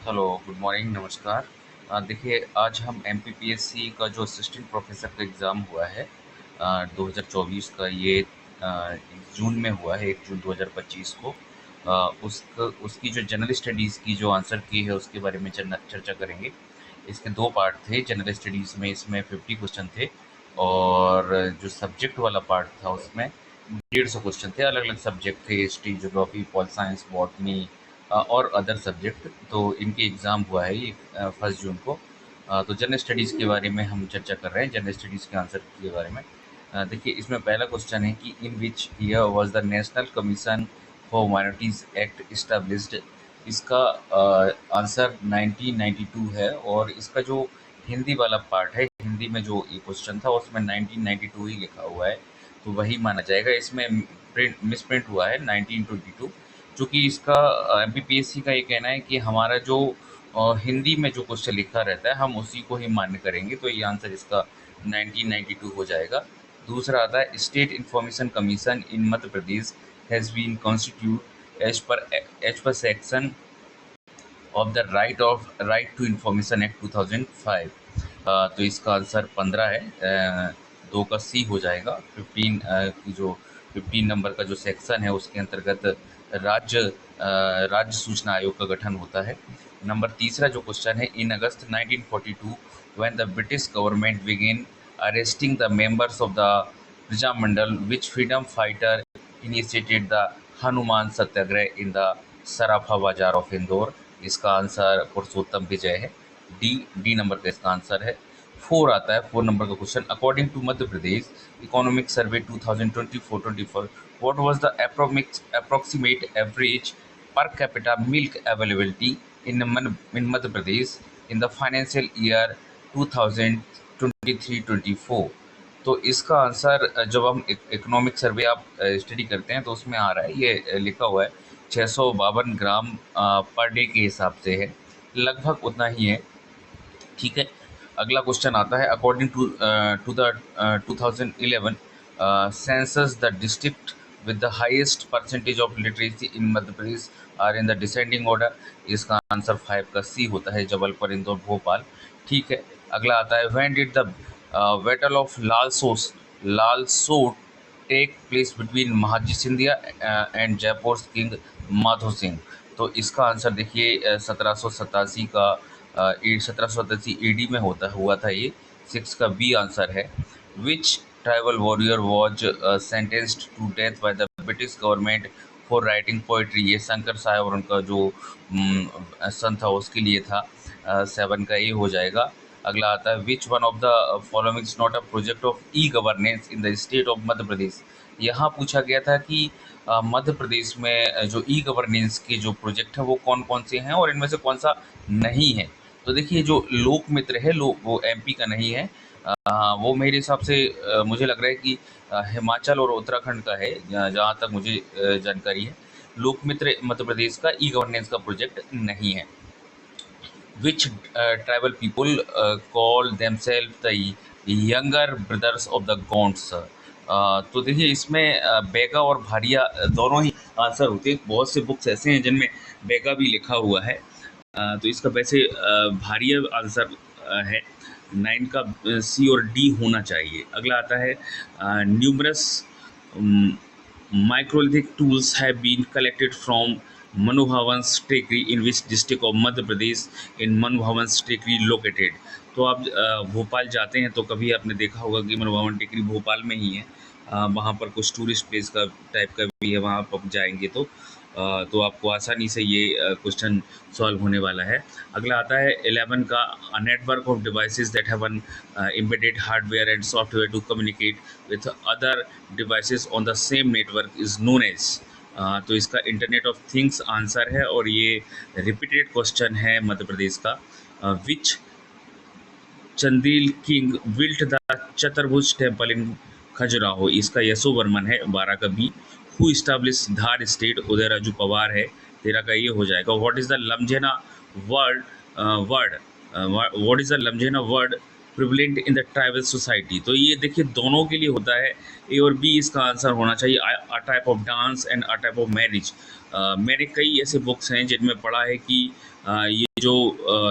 Hello, good morning, नमस्कार। देखिए आज हम एमपीपीएससी का जो असिस्टेंट प्रोफेसर का एग्ज़ाम हुआ है 2024 का ये जून में हुआ है 1 जून 2025 को। उसकी जो जनरल स्टडीज़ की जो आंसर की है उसके बारे में चर्चा करेंगे। इसके 2 पार्ट थे। जनरल स्टडीज़ में इसमें 50 क्वेश्चन थे और जो सब्जेक्ट वाला पार्ट था उसमें 150 क्वेश्चन थे। अलग-अलग सब्जेक्ट थे, history, geography, pol science, botany और अदर सब्जेक्ट। तो इनके एग्ज़ाम हुआ है ये 1 जून को। तो जनरल स्टडीज़ के बारे में हम चर्चा कर रहे हैं, जनरल स्टडीज़ के आंसर के बारे में। देखिए इसमें पहला क्वेश्चन है कि in which year was the national commission for minorities act established. इसका आंसर 1992 है और इसका जो हिंदी वाला पार्ट है, हिंदी में जो ये क्वेश्चन था उसमें 1992 ही लिखा हुआ है, तो वही माना जाएगा। इसमें मिसप्रिंट हुआ है 1922। चूँकि इसका एमपीपीएससी का ये कहना है कि हमारा जो हिंदी में जो क्वेश्चन लिखा रहता है हम उसी को ही मान्य करेंगे, तो ये आंसर इसका 1992 हो जाएगा। दूसरा आता है state information commission in Madhya Pradesh has been constitute as per section of the right to information act 2005। तो इसका आंसर 15 है। 2 का सी हो जाएगा। 15 की जो 15 नंबर का जो सेक्शन है उसके अंतर्गत राज्य सूचना आयोग का गठन होता है। नंबर तीसरा जो क्वेश्चन है, in August 1942 when the British government began arresting the members of the Prajamandal which freedom fighter initiated the Hanuman Satyagraha in the Sarafa Bazaar of Indore. इसका आंसर पुरुषोत्तम विजय है। डी नंबर का इसका आंसर है। 4 आता है, 4 नंबर का question, according to Madhya Pradesh economic survey 2024-24 what was the approximate average per capita milk availability in Madhya Pradesh in the financial year 2023-24। तो इसका आंसर जब हम इकोनॉमिक सर्वे आप स्टडी करते हैं तो उसमें आ रहा है, ये लिखा हुआ है 652 ग्राम पर डे के हिसाब से है, लगभग उतना ही है। ठीक है। अगला क्वेश्चन आता है, according to the 2011 census the district with the highest percentage of literacy in Madhya Pradesh are in the descending order. इसका आंसर 5 का सी होता है, जबलपुर, इंदौर, भोपाल। ठीक है। अगला आता है, when did the battle of Lalsot take place between Mahadji Scindia and Jaipur king Madho Singh. तो इसका आंसर देखिए 1787 का 1787 ईडी में हुआ था ये। 6 का बी आंसर है। Which tribal warrior was sentenced to death by the British government for writing poetry. ये शंकर साहब और उनका जो सन था उसके लिए था। 7 का ए हो जाएगा। अगला आता है, which one of the following is not a project of e governance in the state of Madhya Pradesh. यहाँ पूछा गया था कि मध्य प्रदेश में जो ई गवर्नेंस के जो प्रोजेक्ट हैं वो कौन कौन से हैं और इनमें से कौन सा नहीं है। तो देखिए जो लोक मित्र है, वो एमपी का नहीं है। वो मेरे हिसाब से मुझे लग रहा है कि हिमाचल और उत्तराखंड का है, जहाँ तक मुझे जानकारी है। लोक मित्र मध्य प्रदेश का ई गवर्नेंस का प्रोजेक्ट नहीं है। Which tribal people call themselves the younger brothers of the Gonds? तो देखिए इसमें बेगा और भारिया दोनों ही आंसर होते हैं। बहुत से बुक्स ऐसे हैं जिनमें बेगा भी लिखा हुआ है। तो इसका वैसे भारिया आंसर है। 9 का सी और डी होना चाहिए। अगला आता है, numerous microlithic tools have been collected from Manu Bhavan's Tekri in which district of Madhya Pradesh in Manu Bhavan's Tekri located। तो आप भोपाल जाते हैं तो कभी आपने देखा होगा कि मनु भवन टेकरी भोपाल में ही है। वहाँ पर कुछ टूरिस्ट प्लेस का टाइप का भी है, वहाँ आप जाएंगे तो आपको आसानी से ये क्वेश्चन सॉल्व होने वाला है। अगला आता है 11 का, a network of devices that have an embedded hardware and software to communicate with other devices on the same network is known as. तो इसका इंटरनेट ऑफ थिंग्स आंसर है और ये रिपीटेड क्वेश्चन है मध्य प्रदेश का। Which Chandel king built the Chaturbhuj temple in Khajuraho. इसका Yashovarman है। 12 का B. Who establish Dhar state, Uday Raju Pawar है। 13 का ये हो जाएगा। What is the Lamjhena word what is the Lamjhena word prevalent in the tribal society. तो ये देखिए दोनों के लिए होता है, ए और बी इसका आंसर होना चाहिए। A type of dance and a type of marriage. मैंने कई ऐसे बुक्स हैं जिनमें पढ़ा है कि ये जो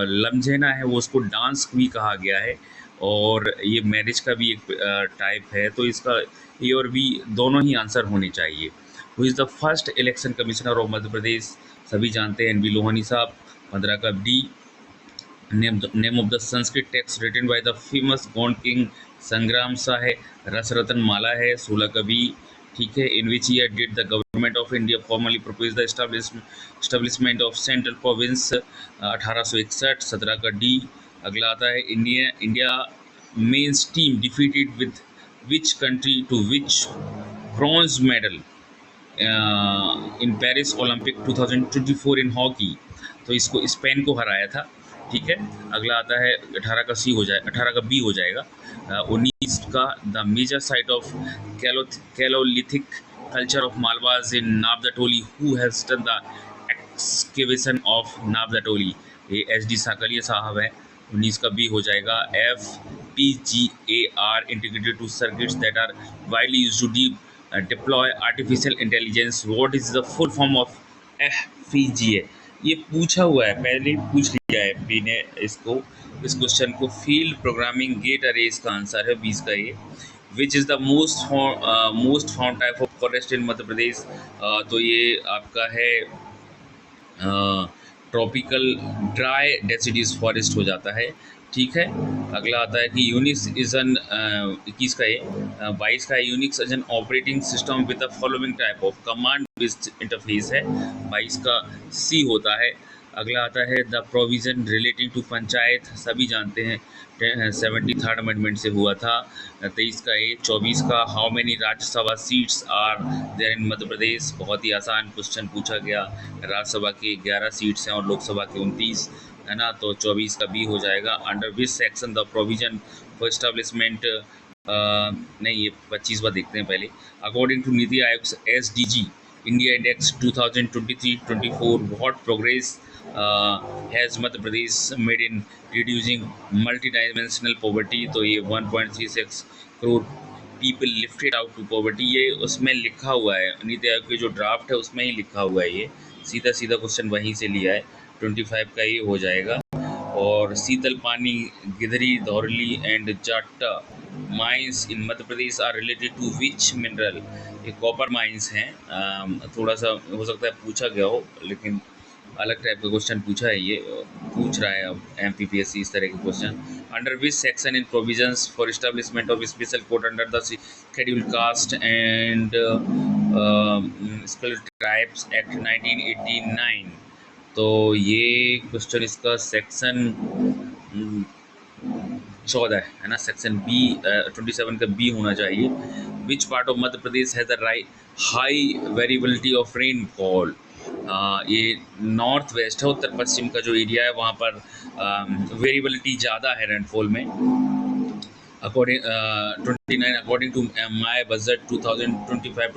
लमझेना है वो उसको डांस भी कहा गया है, और ये मैरिज का भी एक टाइप है। तो इसका ए और बी दोनों ही आंसर होने चाहिए। Who is the first election commissioner of Madhya Pradesh? सभी जानते हैं, एन बी लोहानी साहब। 15 का D. Name of the Sanskrit text written by the famous Gond king Sangram Shah है। रस रतन माला है। 16 का बी। ठीक है। In which year did the government of India formally propose the establishment of central province? 1861। 17 का डी। अगला आता है, India men's team defeated with which country to which bronze medal in Paris Olympic 2024 in hockey? तो इसको Spain को हराया था। ठीक है। अगला आता है 18 का सी हो जाए, 18 का बी हो जाएगा। 19 का, the major site of chalcolithic culture of Malwa in Navdatoli, who has done the excavation of Navdatoli? ये एच डी साकलिया साहब है। 19 का बी हो जाएगा। F P G A are integrated to circuits that are widely used to deploy artificial intelligence. What is the full form of FPGA? ये पूछा हुआ है, पहले ही पूछ लिया है पी ने इसको, इस क्वेश्चन को। फील्ड प्रोग्रामिंग गेट अरे इसका आंसर है 20 का ये। Which is the most found type of forest in Madhya Pradesh? तो ये आपका है ट्रॉपिकल ड्राई डेसिडियस फॉरेस्ट हो जाता है। ठीक है। अगला आता है कि यूनिक्स इज एन 21 का ये। 22 का Unix is an operating system with the following type of command based interface है। 22 का सी होता है। अगला आता है the provision relating to panchayat, सभी जानते हैं 73rd अमेंडमेंट से हुआ था। 23 का ए। 24 का how many Rajya Sabha seats are there in Madhya Pradesh? बहुत ही आसान क्वेश्चन पूछा गया। राज्यसभा के 11 सीट्स हैं और लोकसभा के 29 है ना। तो 24 का बी हो जाएगा। Under which section the provision for establishment, नहीं ये 25वां देखते हैं पहले। According to NITI Aayog SDG India index 2023-24, what progress has Madhya Pradesh made in reducing multi dimensional poverty? तो ये 1.36 crore people lifted out to poverty, ये उसमें लिखा हुआ है, नीति आयोग के जो ड्राफ्ट है उसमें ही लिखा हुआ है। ये सीधा सीधा क्वेश्चन वहीं से लिया है। 25 का ये हो जाएगा। और Sheetal Pani, Gidhri, Dhaurli and Jatta mines in Madhya Pradesh are related to which mineral? ये कॉपर माइंस हैं। थोड़ा सा हो सकता है पूछा गया हो, लेकिन अलग टाइप का क्वेश्चन पूछा है, ये पूछ रहा है अब MPPSC इस तरह के question. Under which section in provisions for establishment of special court under the schedule caste and special tribes act 1989? तो ये क्वेश्चन इसका सेक्शन 14 है ना, सेक्शन बी 27 का बी होना चाहिए। विच पार्ट ऑफ मध्य प्रदेश है the high variability of rainfall? ये नॉर्थ वेस्ट है, उत्तर पश्चिम का जो एरिया है वहाँ पर वेरिएबिलिटी ज़्यादा है रेनफॉल में। According 29 according to my budget 2025